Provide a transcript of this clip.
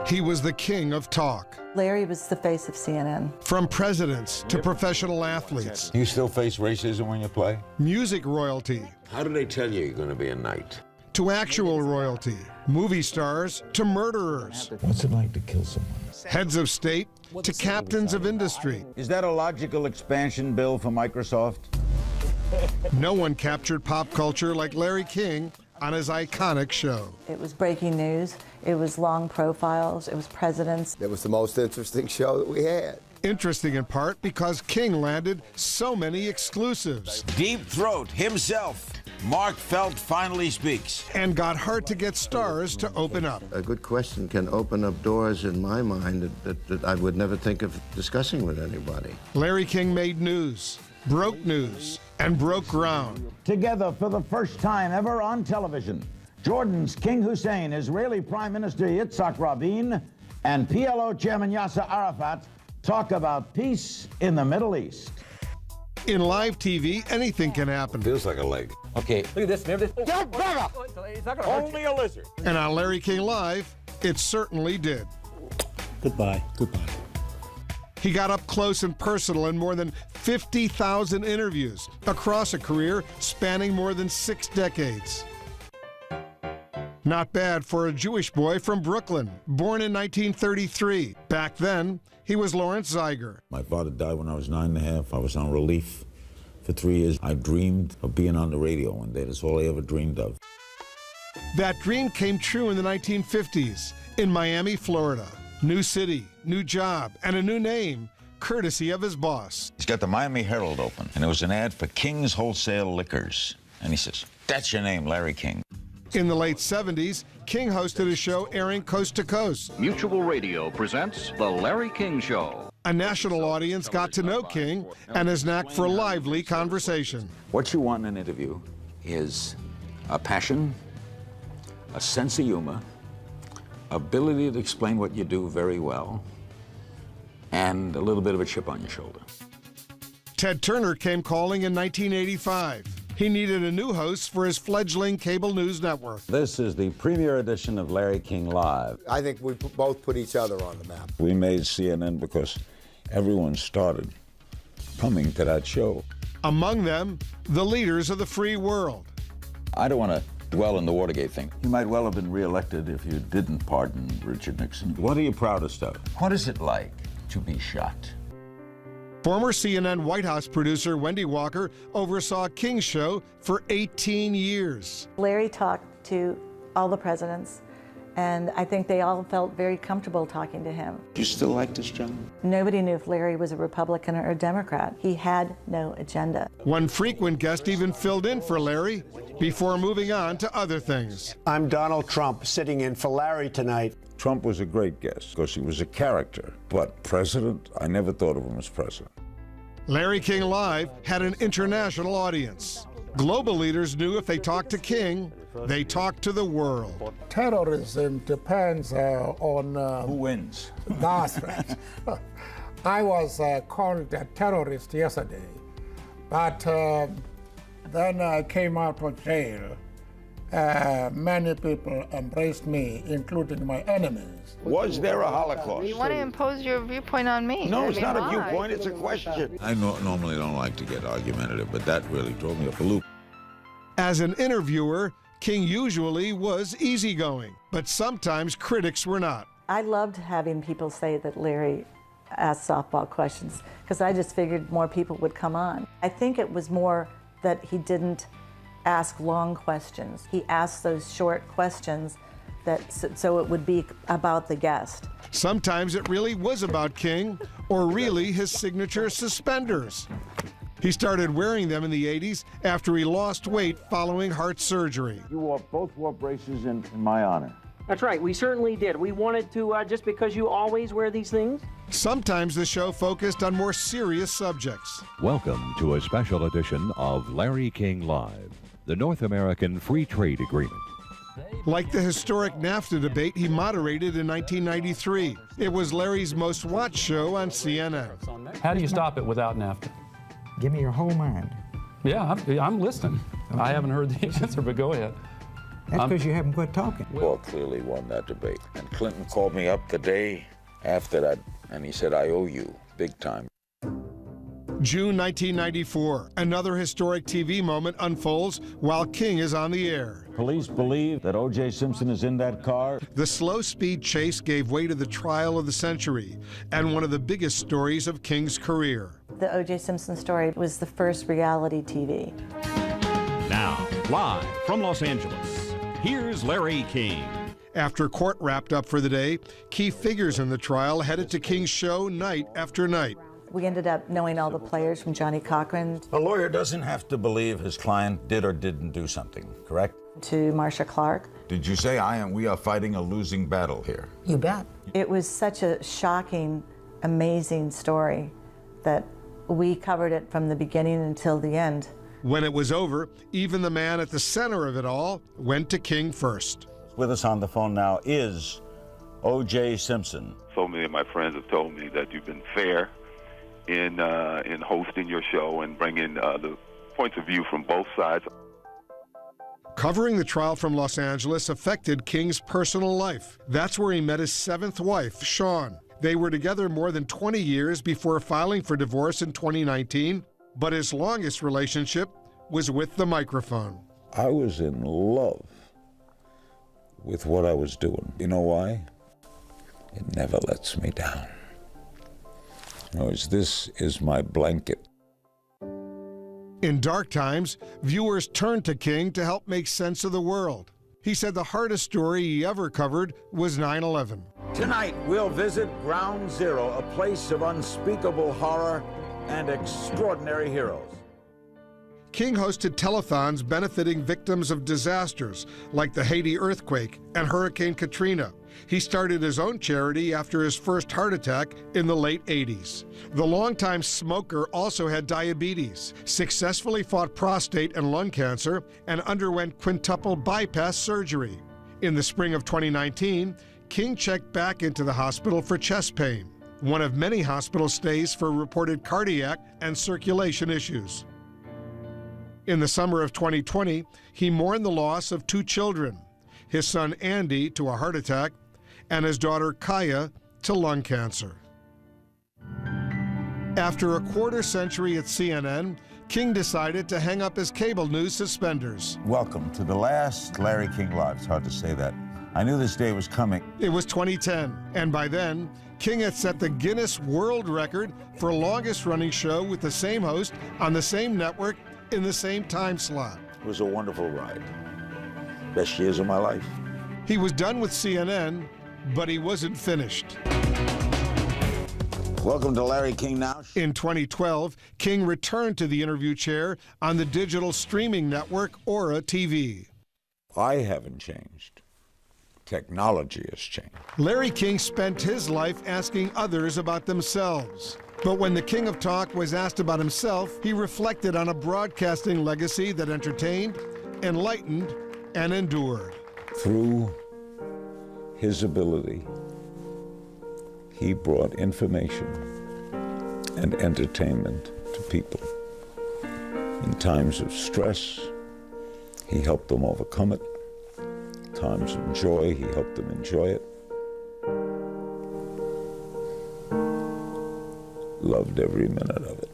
He was the king of talk. Larry was the face of CNN. From presidents to professional athletes. Do you still face racism when you play? Music royalty. How do they tell you you're going to be a knight? To actual royalty. Movie stars to murderers. What's it like to kill someone? Heads of state to captains of industry. Is that a logical expansion bill for Microsoft? No one captured pop culture like Larry King on his iconic show. It was breaking news. It was long profiles. It was presidents. It was the most interesting show that we had. Interesting in part because King landed so many exclusives. Deep Throat himself, Mark Felt, finally speaks. And got hard to get stars to open up. A good question can open up doors in my mind that I would never think of discussing with anybody. Larry King made news, broke news, and broke ground. Together for the first time ever on television, Jordan's King Hussein, Israeli Prime Minister Yitzhak Rabin, and PLO Chairman Yasser Arafat talk about peace in the Middle East. In live TV, anything can happen. Feels like a leg. Okay, Look at this. Remember this? Get better! It's not gonna hurt you. a lizard. And on Larry King Live, it certainly did. Goodbye. Goodbye. He got up close and personal in more than 50,000 interviews across a career spanning more than 6 decades. Not bad for a Jewish boy from Brooklyn, born in 1933. Back then, he was Lawrence Zeiger. My father died when I was 9.5. I was on relief for 3 years. I dreamed of being on the radio one day. That's all I ever dreamed of. That dream came true in the 1950s in Miami, Florida. New city, new job, and a new name, courtesy of his boss. He's got the Miami Herald open, and there was an ad for King's Wholesale Liquors. And he says, "That's your name, Larry King." In the late 70s, King hosted a show airing coast to coast. Mutual Radio presents The Larry King Show. A national audience got to know King and his knack for lively conversation. What you want in an interview is a passion, a sense of humor, ability to explain what you do very well, and a little bit of a chip on your shoulder. Ted Turner came calling in 1985. He needed a new host for his fledgling cable news network. This is the premiere edition of Larry King Live. I think we both put each other on the map. We made CNN because everyone started coming to that show. Among them, the leaders of the free world. I don't want to dwell on the Watergate thing. You might well have been reelected if you didn't pardon Richard Nixon. What are you proudest of? What is it like to be shot? Former CNN White House producer Wendy Walker oversaw King's show for 18 years. Larry talked to all the presidents, and I think they all felt very comfortable talking to him. Do you still like this job? Nobody knew if Larry was a Republican or a Democrat. He had no agenda. One frequent guest even filled in for Larry before moving on to other things. I'm Donald Trump, sitting in for Larry tonight. Trump was a great guest because he was a character. But president, I never thought of him as president. Larry King Live had an international audience. Global leaders knew if they talked to King, they talked to the world. Terrorism depends on Who wins? that's right. I was called a terrorist yesterday, but then I came out of jail. Many people embraced me, including my enemies. Was there a Holocaust? You want to impose your viewpoint on me? No, it's not a why? viewpoint, it's a question. I normally don't like to get argumentative, but that really drove me up a loop. As an interviewer, King usually was easygoing, but sometimes critics were not. I loved having people say that Larry asked softball questions, because I just figured more people would come on. I think it was more that he didn't ask long questions. He asked those short questions so it would be about the guest. Sometimes it really was about King, or really his signature suspenders. He started wearing them in the 80s after he lost weight following heart surgery. You both wore braces in my honor. That's right. We certainly did. We wanted to, just because you always wear these things. Sometimes the show focused on more serious subjects. Welcome to a special edition of Larry King Live, the North American Free Trade Agreement. Like the historic NAFTA debate he moderated in 1993. It was Larry's most watched show on CNN. How do you stop it without NAFTA? Give me your whole mind. Yeah, I'm listening. I haven't heard the answer, but go ahead. That's because you haven't quit talking. Paul clearly won that debate. And Clinton called me up the day after that, and he said, I owe you, big time. June 1994, another historic TV moment unfolds while King is on the air. Police believe that O.J. Simpson is in that car. The slow-speed chase gave way to the trial of the century and one of the biggest stories of King's career. The O.J. Simpson story was the first reality TV. Now, live from Los Angeles, here's Larry King. After court wrapped up for the day, key figures in the trial headed to King's show night after night. We ended up knowing all the players, from Johnny Cochran A lawyer doesn't have to believe his client did or didn't do something, correct? to Marcia Clark. Did you say we are fighting a losing battle here? You bet. It was such a shocking, amazing story that we covered it from the beginning until the end. When it was over, even the man at the center of it all went to King first. With us on the phone now is O.J. Simpson. So many of my friends have told me that you've been fair in hosting your show and bringing the points of view from both sides. Covering the trial from Los Angeles affected King's personal life. That's where he met his seventh wife, Shawn. They were together more than 20 years before filing for divorce in 2019, but his longest relationship was with the microphone. I was in love with what I was doing. You know why? It never lets me down. This is my blanket. In dark times, viewers turned to King to help make sense of the world. He said the hardest story he ever covered was 9/11. Tonight, we'll visit Ground Zero, a place of unspeakable horror and extraordinary heroes. King hosted telethons benefiting victims of disasters like the Haiti earthquake and Hurricane Katrina. He started his own charity after his first heart attack in the late 80s. The longtime smoker also had diabetes, successfully fought prostate and lung cancer, and underwent quintuple bypass surgery. In the spring of 2019, King checked back into the hospital for chest pain, one of many hospital stays for reported cardiac and circulation issues. In the summer of 2020, he mourned the loss of two children, his son Andy to a heart attack, and his daughter Kaya to lung cancer. After a quarter century at CNN, King decided to hang up his cable news suspenders. Welcome to the last Larry King Live. It's hard to say that. I knew this day was coming. It was 2010, and by then, King had set the Guinness World Record for longest running show with the same host on the same network in the same time slot. It was a wonderful ride. Best years of my life. He was done with CNN, but he wasn't finished. Welcome to Larry King Now. In 2012, King returned to the interview chair on the digital streaming network Ora TV. I haven't changed. Technology has changed. Larry King spent his life asking others about themselves. But when the King of Talk was asked about himself, he reflected on a broadcasting legacy that entertained, enlightened, and endured. Through his ability, he brought information and entertainment to people. In times of stress, he helped them overcome it. Times of joy, he helped them enjoy it. Loved every minute of it.